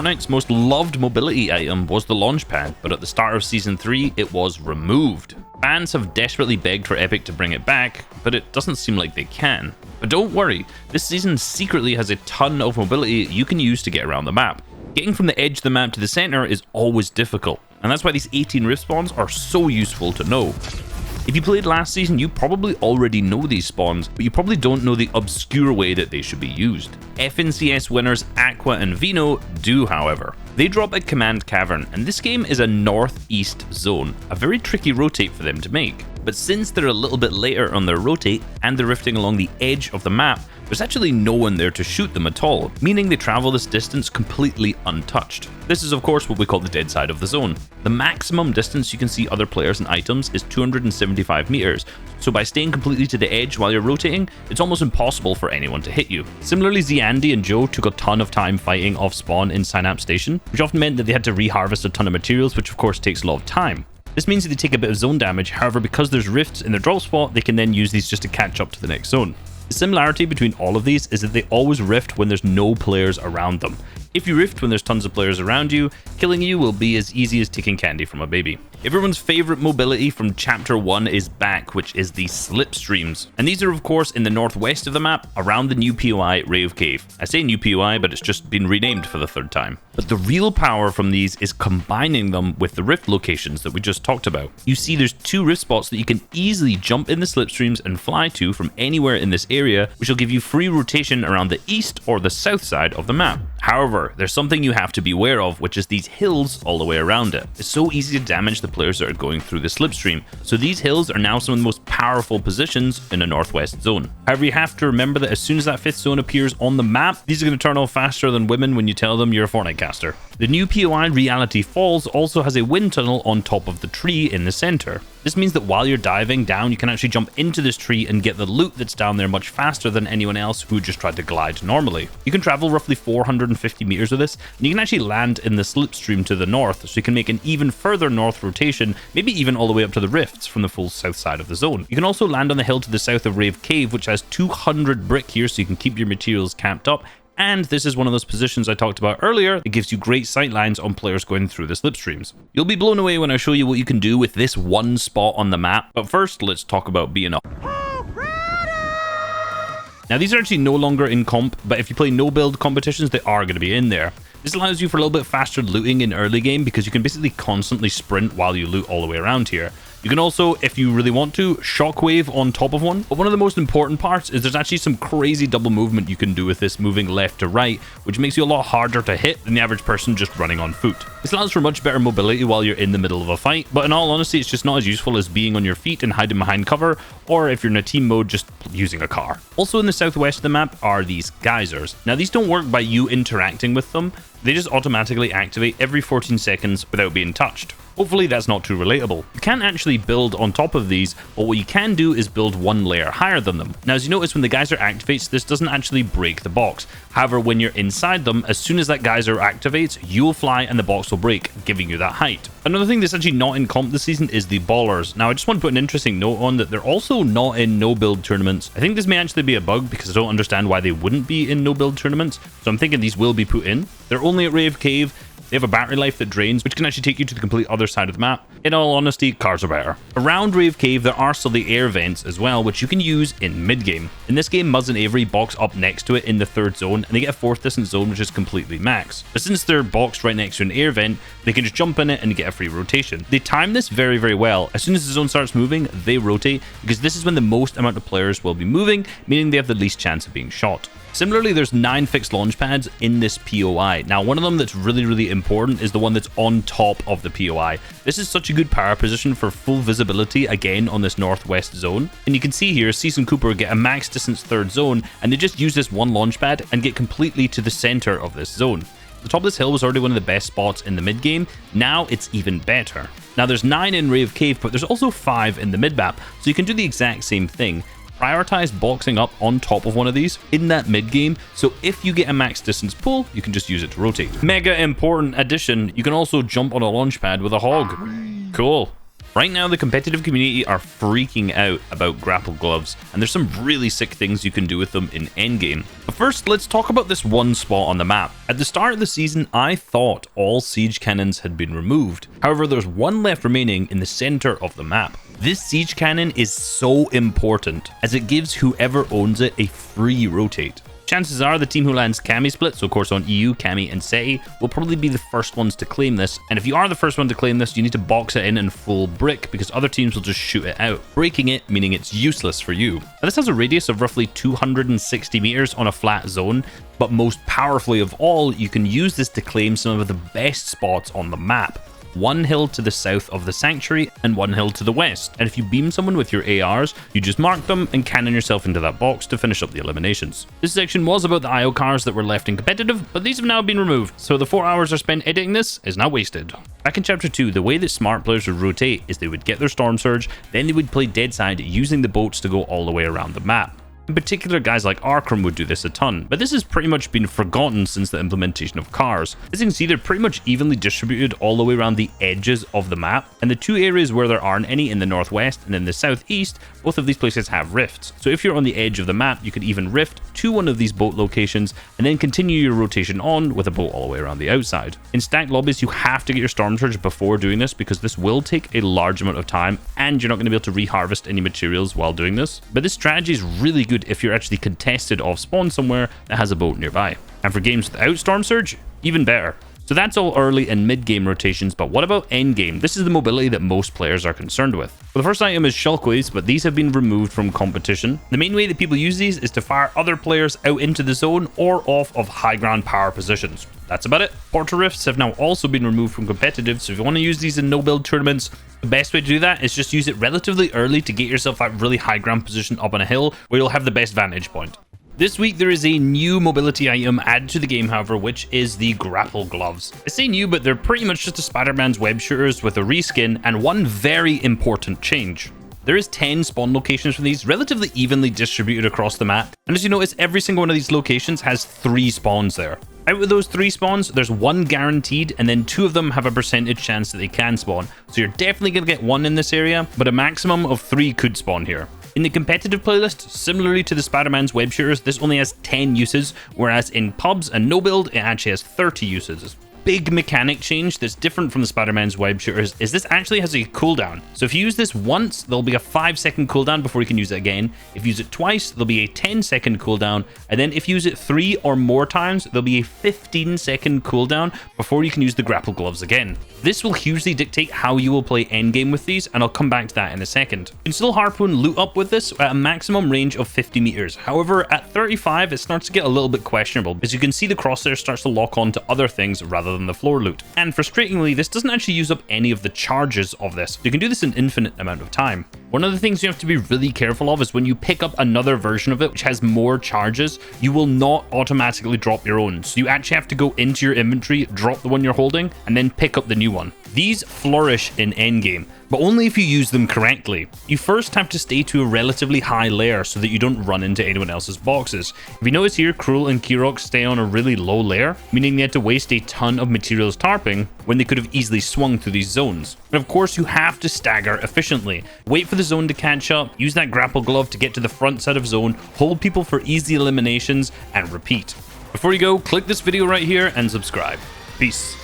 Fortnite's most loved mobility item was the launch pad, but at the start of Season 3, it was removed. Fans have desperately begged for Epic to bring it back, but it doesn't seem like they can. But don't worry, this season secretly has a ton of mobility you can use to get around the map. Getting from the edge of the map to the center is always difficult, and that's why these 18 rift spawns are so useful to know. If you played last season, you probably already know these spawns, but you probably don't know the obscure way that they should be used. FNCS winners Aqua and Vino do, however. They drop at Command Cavern, and this game is a northeast zone, a very tricky rotate for them to make. But since they're a little bit later on their rotate, and they're rifting along the edge of the map, there's actually no one there to shoot them at all, meaning they travel this distance completely untouched. This is of course what we call the dead side of the zone. The maximum distance you can see other players and items is 275 meters, so by staying completely to the edge while you're rotating, it's almost impossible for anyone to hit you. Similarly, Andy and Joe took a ton of time fighting off spawn in Synapse Station, which often meant that they had to reharvest a ton of materials, which of course takes a lot of time. This means that they take a bit of zone damage, however because there's rifts in their drop spot, they can then use these just to catch up to the next zone. The similarity between all of these is that they always rift when there's no players around them. If you rift when there's tons of players around you, killing you will be as easy as taking candy from a baby. Everyone's favorite mobility from Chapter 1 is back, which is the slipstreams. And these are of course in the northwest of the map, around the new POI Rave Cave. I say new POI, but it's just been renamed for the third time. But the real power from these is combining them with the rift locations that we just talked about. You see there's two rift spots that you can easily jump in the slipstreams and fly to from anywhere in this area, which will give you free rotation around the east or the south side of the map. However, there's something you have to be aware of, which is these hills all the way around it. It's so easy to damage the players that are going through the slipstream, so these hills are now some of the most powerful positions in a northwest zone. However, you have to remember that as soon as that fifth zone appears on the map, these are going to turn off faster than women when you tell them you're a Fortnite caster. The new POI Reality Falls also has a wind tunnel on top of the tree in the center. This means that while you're diving down, you can actually jump into this tree and get the loot that's down there much faster than anyone else who just tried to glide normally. You can travel roughly 450 meters with this, and you can actually land in the slipstream to the north, so you can make an even further north rotation, maybe even all the way up to the rifts from the full south side of the zone. You can also land on the hill to the south of Rave Cave, which has 200 brick here, so you can keep your materials camped up. And this is one of those positions I talked about earlier. It gives you great sight lines on players going through the slipstreams. You'll be blown away when I show you what you can do with this one spot on the map. But first, let's talk about being a... Now, these are actually no longer in comp, but if you play no build competitions, they are going to be in there. This allows you for a little bit faster looting in early game because you can basically constantly sprint while you loot all the way around here. You can also, if you really want to, shockwave on top of one. But one of the most important parts is there's actually some crazy double movement you can do with this, moving left to right, which makes you a lot harder to hit than the average person just running on foot. This allows for much better mobility while you're in the middle of a fight, but in all honesty, it's just not as useful as being on your feet and hiding behind cover, or if you're in a team mode, just using a car. Also in the southwest of the map are these geysers. Now these don't work by you interacting with them, they just automatically activate every 14 seconds without being touched. Hopefully that's not too relatable. You can't actually build on top of these, but what you can do is build one layer higher than them. Now, as you notice, when the geyser activates, this doesn't actually break the box. However, when you're inside them, as soon as that geyser activates, you'll fly and the box will break, giving you that height. Another thing that's actually not in comp this season is the ballers. Now, I just want to put an interesting note on that they're also not in no-build tournaments. I think this may actually be a bug because I don't understand why they wouldn't be in no-build tournaments, so I'm thinking these will be put in. They're only at Rave Cave. They have a battery life that drains, which can actually take you to the complete other side of the map. In all honesty, cars are better. Around Rave Cave, there are still the air vents as well, which you can use in mid-game. In this game, Muzz and Avery box up next to it in the third zone, and they get a fourth distance zone, which is completely max. But since they're boxed right next to an air vent, they can just jump in it and get a free rotation. They time this very, very well. As soon as the zone starts moving, they rotate, because this is when the most amount of players will be moving, meaning they have the least chance of being shot. Similarly, there's 9 fixed launch pads in this POI. Now, one of them that's really, really important is the one that's on top of the POI. This is such a good power position for full visibility, again, on this northwest zone. And you can see here, Cease and Cooper get a max distance third zone, and they just use this one launch pad and get completely to the center of this zone. The top of this hill was already one of the best spots in the mid-game. Now it's even better. Now, there's 9 in Rave Cave, but there's also 5 in the mid-map, so you can do the exact same thing. Prioritize boxing up on top of one of these in that mid game, so if you get a max distance pull, you can just use it to rotate. Mega important addition, you can also jump on a launch pad with a hog. Cool. Right now, the competitive community are freaking out about Grapple Gloves, and there's some really sick things you can do with them in endgame. But first, let's talk about this one spot on the map. At the start of the season, I thought all siege cannons had been removed. However, there's one left remaining in the center of the map. This siege cannon is so important, as it gives whoever owns it a free rotate. Chances are the team who lands Cami split, so of course on EU, Cami and Seti, will probably be the first ones to claim this. And if you are the first one to claim this, you need to box it in full brick, because other teams will just shoot it out, breaking it, meaning it's useless for you. Now, this has a radius of roughly 260 meters on a flat zone, but most powerfully of all, you can use this to claim some of the best spots on the map. One hill to the south of the sanctuary and one hill to the west, and if you beam someone with your ARs, you just mark them and cannon yourself into that box to finish up the eliminations. This section was about the IO cars that were left in competitive, but these have now been removed, so the 4 hours I spent editing this is now wasted. Back in chapter 2, the way that smart players would rotate is they would get their storm surge, then they would play deadside using the boats to go all the way around the map. In particular, guys like Arkram would do this a ton, but this has pretty much been forgotten since the implementation of cars. As you can see, they're pretty much evenly distributed all the way around the edges of the map, and the two areas where there aren't any, in the northwest and in the southeast, both of these places have rifts. So if you're on the edge of the map, you could even rift to one of these boat locations and then continue your rotation on with a boat all the way around the outside. In stacked lobbies, you have to get your storm surge before doing this, because this will take a large amount of time and you're not going to be able to reharvest any materials while doing this. But this strategy is really good if you're actually contested off spawn somewhere that has a boat nearby. And for games without storm surge, even better. So that's all early and mid-game rotations, but what about end-game? This is the mobility that most players are concerned with. Well, the first item is shockwaves, but these have been removed from competition. The main way that people use these is to fire other players out into the zone or off of high ground power positions. That's about it. Portal rifts have now also been removed from competitive, so if you want to use these in no-build tournaments, the best way to do that is just use it relatively early to get yourself that really high ground position up on a hill where you'll have the best vantage point. This week, there is a new mobility item added to the game, however, which is the Grapple Gloves. I say new, but they're pretty much just a Spider-Man's web shooters with a reskin and one very important change. There is 10 spawn locations for these, relatively evenly distributed across the map, and as you notice, every single one of these locations has 3 spawns there. Out of those 3 spawns, there's 1 guaranteed, and then 2 of them have a percentage chance that they can spawn. So you're definitely going to get 1 in this area, but a maximum of 3 could spawn here. In the competitive playlist, similarly to the Spider-Man's web shooters, this only has 10 uses, whereas in pubs and no build, it actually has 30 uses. Big mechanic change that's different from the Spider-Man's web shooters is this actually has a cooldown. So if you use this once, there'll be a 5-second cooldown before you can use it again. If you use it twice, there'll be a 10-second cooldown. And then if you use it 3 or more times, there'll be a 15-second cooldown before you can use the Grapple Gloves again. This will hugely dictate how you will play endgame with these, and I'll come back to that in a second. You can still harpoon loot up with this at a maximum range of 50 meters. However, at 35, it starts to get a little bit questionable, as you can see the crosshair starts to lock on to other things rather than the floor loot. And frustratingly, this doesn't actually use up any of the charges of this. You can do this an infinite amount of time. One of the things you have to be really careful of is when you pick up another version of it which has more charges, you will not automatically drop your own. So you actually have to go into your inventory, drop the one you're holding, and then pick up the new one. These flourish in endgame, but only if you use them correctly. You first have to stay to a relatively high layer so that you don't run into anyone else's boxes. If you notice here, Cruel and Kirok stay on a really low layer, meaning they had to waste a ton of materials tarping when they could have easily swung through these zones. And of course, you have to stagger efficiently. Wait for the zone to catch up, use that grapple glove to get to the front side of zone, hold people for easy eliminations, and repeat. Before you go, click this video right here and subscribe. Peace.